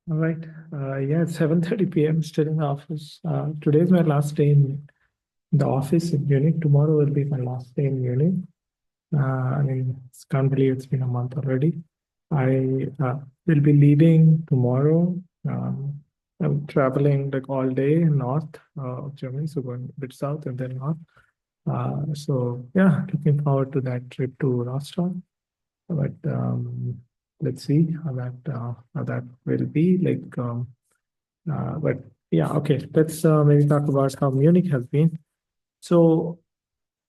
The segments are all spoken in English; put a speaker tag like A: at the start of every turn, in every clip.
A: All right. Yeah, it's 7:30 p.m. still in the office. Today is my last day in the office in Munich. Tomorrow will be my last day in Munich. I mean, can't believe it's been a month already. I will be leaving tomorrow. I'm traveling like all day north of Germany, so going a bit south and then north. So yeah, looking forward to that trip to Rostock. But let's see how that will be like. But yeah, okay. Let's maybe talk about how Munich has been. So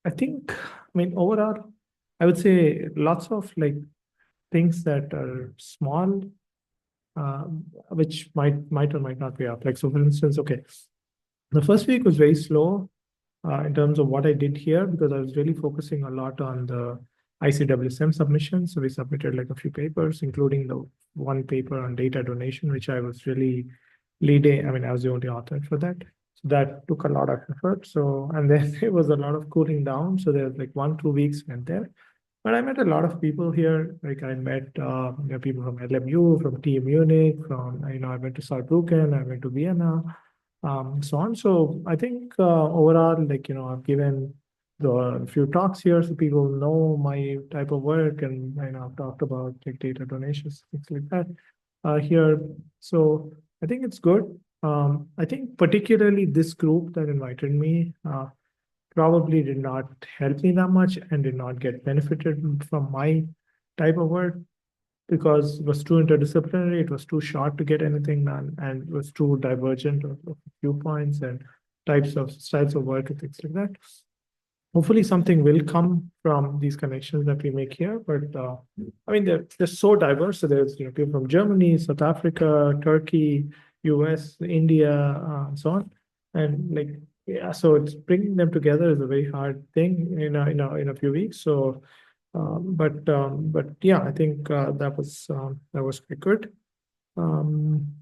A: I think, I mean, overall, I would say lots of like things that are small, uh, which might or might not pay off. Like so, for instance, okay, the first week was very slow in terms of what I did here because I was really focusing a lot on the ICWSM submission. So we submitted like a few papers, including the one paper on data donation, which I was really leading. I mean, I was the only author for that. So that took a lot of effort. So, and then there was a lot of cooling down. So there's like 1, 2 weeks went there. But I met a lot of people here. Like I met people from LMU, from TU Munich, from, I went to Saarbrücken, I went to Vienna, so on. So I think overall, like, I've given the few talks here so people know my type of work and, I've talked about like data donations, things like that here. So I think it's good. I think particularly this group that invited me, probably did not help me that much and did not get benefited from my type of work because it was too interdisciplinary, it was too short to get anything done, and it was too divergent of viewpoints and styles of work and things like that. Hopefully, something will come from these connections that we make here. But I mean, they're so diverse. So there's people from Germany, South Africa, Turkey, US, India, and so on. And like yeah, so it's bringing them together is a very hard thing in a few weeks. So but yeah, I think that was quite good. Um,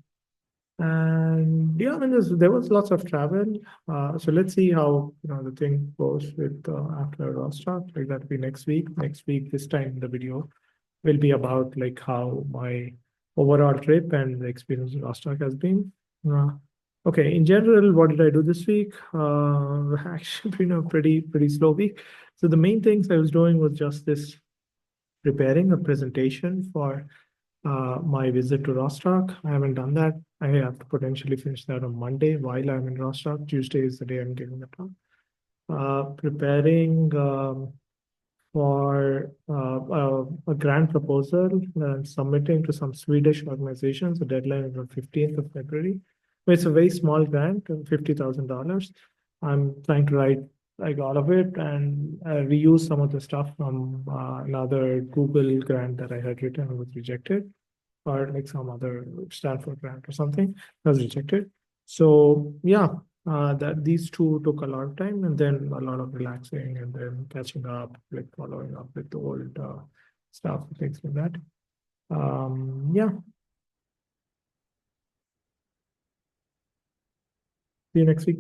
A: and yeah, I mean, there was lots of travel. So let's see how the thing goes with after Rostock. Like that'll be next week. Next week, this time the video will be about like how my overall trip and the experience in Rostock has been. Uh, okay, in general, what did I do this week? Actually, been a pretty slow week. So the main things I was doing was just this preparing a presentation for my visit to Rostock. I haven't done that. I have to potentially finish that on Monday while I'm in Rostock. Tuesday is the day I'm giving the talk. Preparing for a grant proposal and submitting to some Swedish organizations. The deadline is on 15th of February. It's a very small grant, $50,000. I'm trying to write like all of it and reuse some of the stuff from another Google grant that I had written and was rejected, or like some other Stanford grant or something that was rejected. So yeah, that these two took a lot of time and then a lot of relaxing and then catching up, like following up with the old stuff, things like that. Yeah, see you next week.